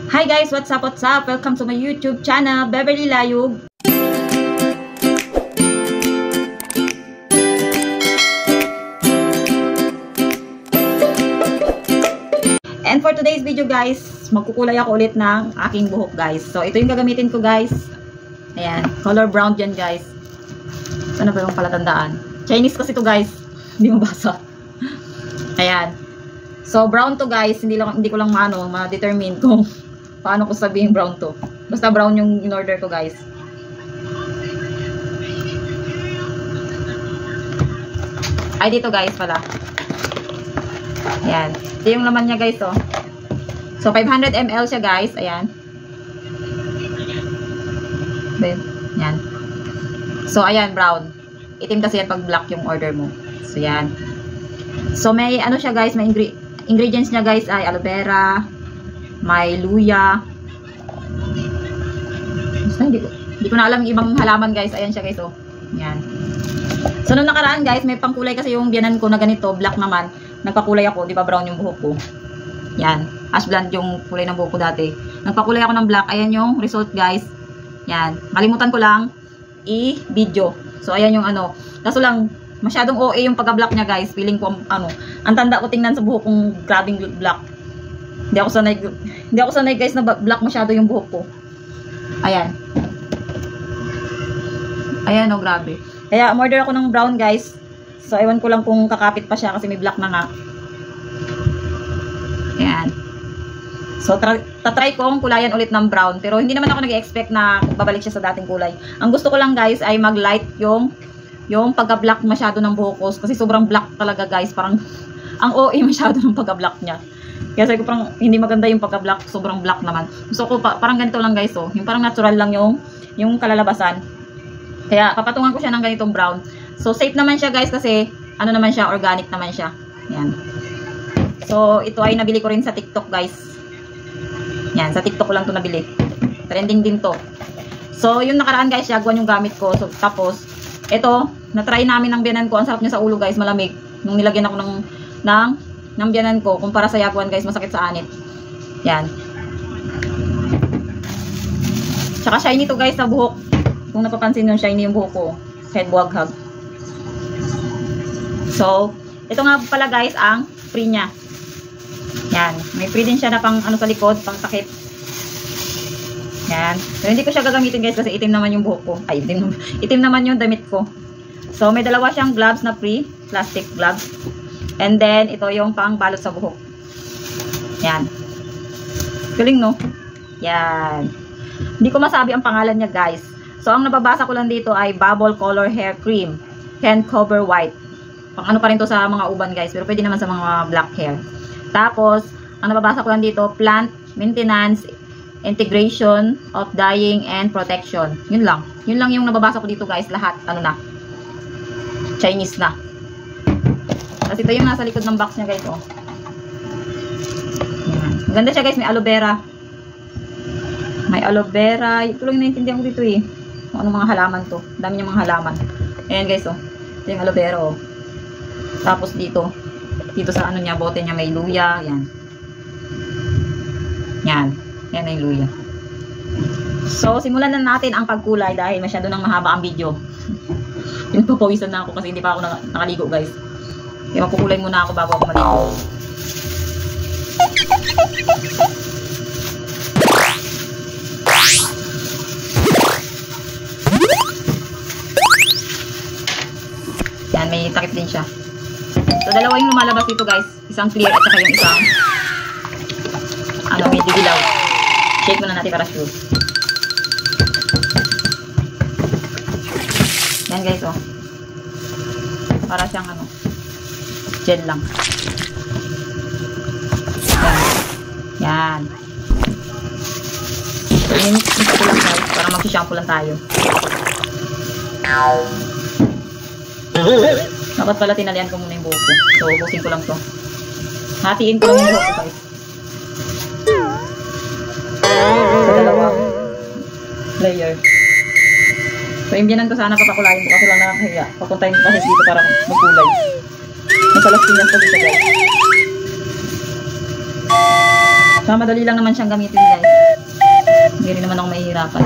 Hi guys, what's up, what's up? Welcome to my YouTube channel, Beverly Layug. And for today's video guys, magkukulay ako ulit ng aking buhok guys. So ito yung gagamitin ko guys. Ayan, color brown dyan guys. Ano ba yung palatandaan? Chinese kasi to guys. Hindi mabasa. Ayan. So brown to guys, hindi ko lang ma-determine kung paano ko sabihin brown to. Basta brown yung in-order ko guys. Ay dito guys pala. Ayan. Ito yung laman niya guys oh. So 500 ml siya guys. Ayan. Ayan. So ayan brown. Itim kasi yan pag black yung order mo. So yan. So may ano siya guys, may ingredients niya guys ay aloe vera, may luya. Basta hindi ko na alam yung ibang halaman guys. Ayan siya guys oh. Yan. So nung nakaraan guys, may pangkulay kasi yung biyanan ko na ganito, black naman. Nagpakulay ako, di ba brown yung buhok ko. Yan. Ash blonde yung kulay ng buhok ko dati. Nagpakulay ako ng black. Ayan yung result guys. Yan. Kalimutan ko lang i-video. So ayan yung ano. Kaso lang masyadong OA yung pagka-black niya guys. Feeling ko ang tanda ko tingnan sa buhok kong grabing black. Hindi ako sanay guys na black masyado yung buhok ko. Ayan. Ayan oh, grabe. Kaya umorder ako ng brown guys. So ewan ko lang kung kakapit pa siya kasi may black na nga. Ayan. So tatry kong kulayan ulit ng brown. Pero hindi naman ako nag-expect na babalik siya sa dating kulay. Ang gusto ko lang guys ay mag-light yung pagka-black masyado ng buhok ko. Kasi sobrang black talaga guys. Parang ang OA masyado ng pagka-black niya. Kaya sabi ko parang hindi maganda yung pagka-black. Sobrang black naman. Gusto ko parang ganito lang guys oh. Yung parang natural lang yung kalalabasan. Kaya papatungan ko siya ng ganitong brown. So safe naman siya guys kasi ano naman siya, organic naman siya. Yan. So ito ay nabili ko rin sa TikTok guys. Yan, sa TikTok ko lang to nabili. Trending din to. So yung nakaraan guys, Jaguan yung gamit ko. So tapos ito, na-try namin ng biyanan ko. Ang sarap niya sa ulo guys, malamig. Nung nilagyan ako ng biyanan ko, kumpara sa Jaguan guys, masakit sa anit. Yan. Tsaka shiny to guys sa buhok. Kung napapansin nyo, shiny yung buhok ko. Kahit buwaghag. So, ito nga pala guys ang free niya. Yan. May free din siya na pang ano sa likod, pang takip. Yan. So, hindi ko siya gagamitin guys kasi itim naman yung buhok ko. Ay, itim naman yung damit ko. So, may dalawa siyang gloves na free. Plastic gloves. And then, ito yung pang balot sa buhok. Yan. Galing no? Yan. Hindi ko masabi ang pangalan niya guys. So, ang nababasa ko lang dito ay Bubble Color Hair Cream. Can cover white. Pang ano pa rin to sa mga uban guys. Pero pwede naman sa mga black hair. Tapos, ang nababasa ko lang dito, Plant Maintenance, Integration of Dyeing and Protection. Yun lang. Yun lang yung nababasa ko dito guys. Lahat, ano na. Chinese na. Tapos ito yung nasa likod ng box niya guys. Oh. Ganda siya guys. May aloe vera. May aloe vera. Ito lang naiintindihan ko dito eh. Kung anong mga halaman to. Dami niyang mga halaman. Ayan guys oh. Ito yung aloe vera oh. Tapos dito sa ano niya, bote niya may luya. Yan. Yan. Yan na yung luya. So, simulan na natin ang pagkulay dahil masyado nang mahaba ang video. Pinagpapawisan na ako kasi hindi pa ako nakaligo guys. Kaya magkukulay muna ako bago ako maligo. Yan, may takip din siya. So, dalawa yung lumalabas dito guys. Isang clear at saka yung isang may digilaw. Shake muna natin para sure. Yan guys oh. Para siyang gel lang. Yan. So, i-mix ko lang guys para mag-shampoo lang tayo. Dapat pala tinalian ko muna yung buhok ko. So, ubusin ko lang to. Hatiin ko lang yung buhok ko guys. Sa dalawang layer. So, imbyanan ko sana papakulayin ko kasi lang nakakahiya. Papuntayin ko kasi dito para magkulay. Nasa las pinas ko dito guys. Saka madali lang naman siyang gamitin guys. Hindi rin naman ako mahihirapan.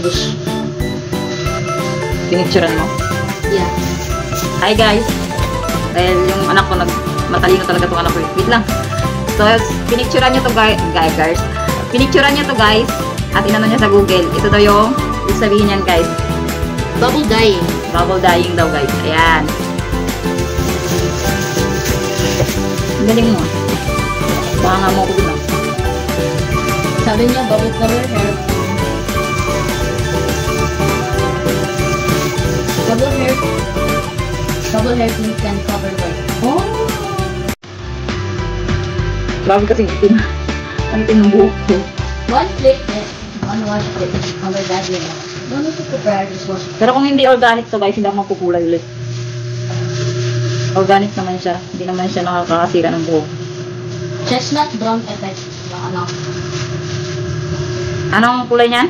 English. Pinicturean mo. Yeah. Hi guys. Dahil yung anak ko matalino talaga itong anak ko. Wait lang. So, pinicturean nyo to guys. Pinicturean nyo to guys. At inano niya sa Google. Ito daw yung sabihin yan guys. Bubble dyeing. Bubble dyeing daw guys. Ayan. Ang galing mo. Baka nga mo ko din. Sabi niya, bubble color hair. Bubble hair pink can cover white. Oh! Grabe kasi ang itim ng buhok ko. One flip it, one wash it, cover that layer. No need to prepare this wash. Pero kung hindi organic to guys, hindi ako magkukulay ulit. Organic naman siya. Hindi naman siya nakakasira ng buhok. Chestnut brown effect. Ano? Anong kulay niyan?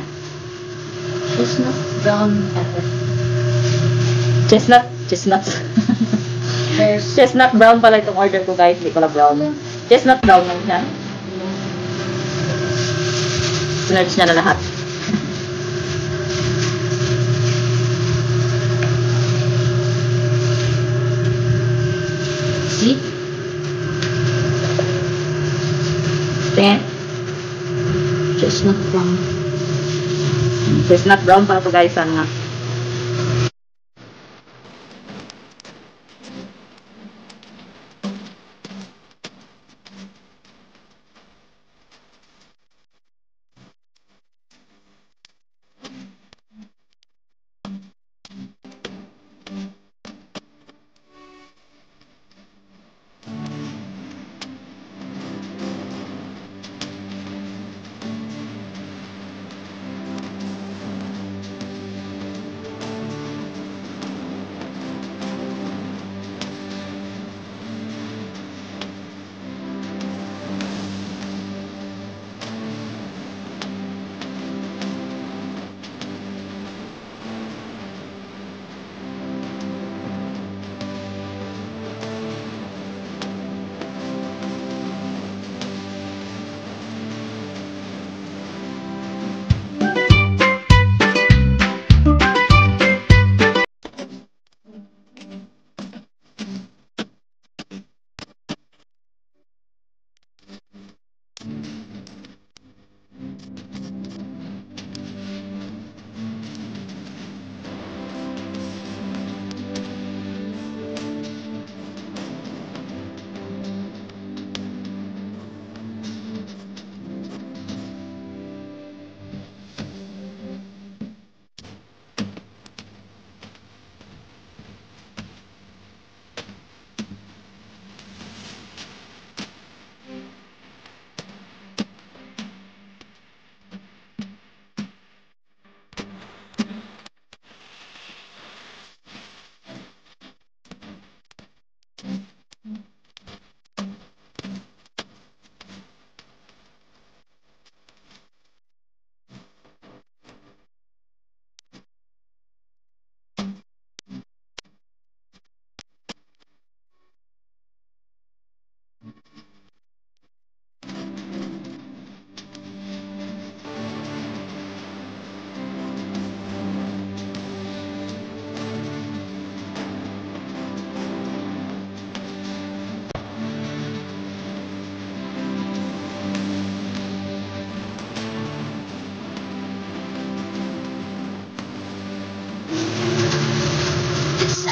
Chestnut brown effect. Chestnut. There's Chestnut brown pala itong order ko guys. Hindi pala brown. Chestnut brown lang siya. Sinerch niya na lahat. see? Tingin. Chestnut brown. Chestnut brown pala ito guys. Saan nga?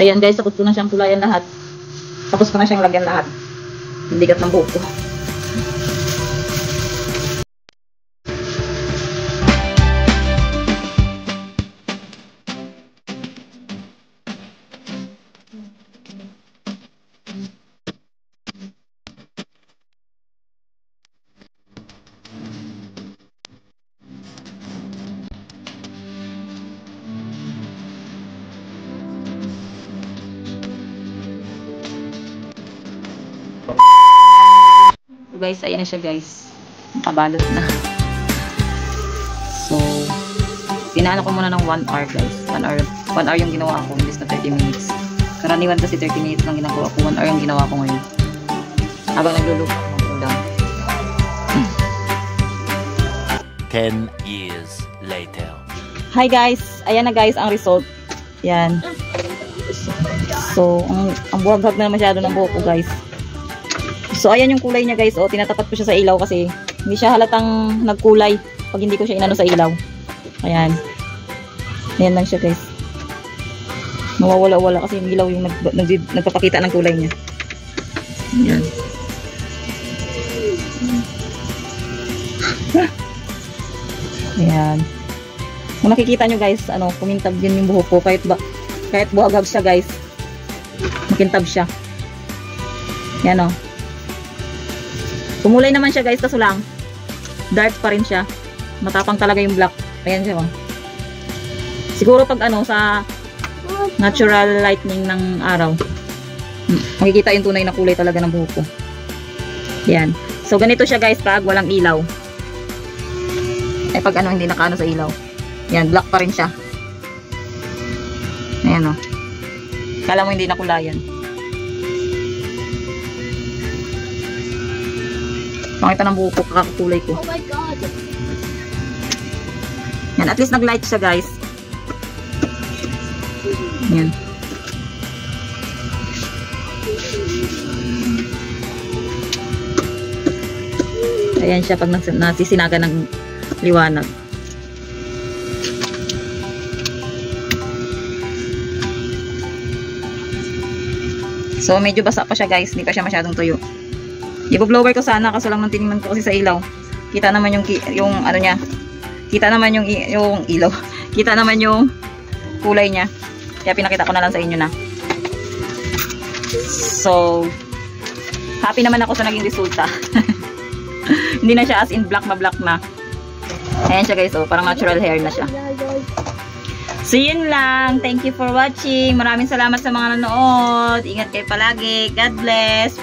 Ayan guys, tapos ko na siyang kulayan lahat. Tapos ko na siyang lagyan lahat. Hindi gat ng buhok ko. Guys, ayan na siya guys. Nakabalot na. So, pinaano ko muna ng 1 hour guys. 1 hour yung ginawa ko, imbis na 30 minutes. Karaniwan kasi 30 minutes lang ginagawa ko. 1 hour yung ginawa ko ngayon. Habang nagluluto ako ng ulam. 10 years later. Hi guys! Ayan na guys ang result. Yan. So, ang buwag-hag na masyado ng buhok ko guys. So, ayan yung kulay niya guys. O, tinatapat ko siya sa ilaw kasi hindi siya halatang nagkulay pag hindi ko siya inano sa ilaw. Ayan. Ayan lang siya guys. Nawawala-wala kasi yung ilaw yung nagpapakita ng kulay niya. Ayan. Ayan. Kung makikita nyo guys, ano, kumintab din yung buhok ko. Kahit buhagab siya guys. Makintab siya. Yan o. Kumulay naman siya guys, kaso lang dark pa rin siya. Matapang talaga yung black. Ayan siya o. Siguro pag ano, sa natural lightning ng araw, makikita yung tunay na kulay talaga ng buhok ko. Yan. So ganito siya guys pag walang ilaw. Eh pag ano, hindi nakaano sa ilaw. Yan, black pa rin siya. Ayan o. Kala mo hindi nakulayan. Pakita ng buhok ko, kakakulay ko. Oh my God! Yan, at least nag-light siya guys. Yan. Ayan siya pag nasisinaga ng liwanag. So medyo basa pa siya guys, hindi pa siya masyadong tuyo. I-blower ko sana kaso lang nang tiningnan ko kasi sa ilaw. Kita naman yung ano niya. Kita naman yung ilaw. Kita naman yung kulay niya. Kaya pinakita ko na lang sa inyo na. So happy naman ako sa naging resulta. Hindi na siya as in black na. Ayan siya guys, oh, parang natural hair na siya. So yun lang. Thank you for watching. Maraming salamat sa mga nanood. Ingat kayo palagi. God bless.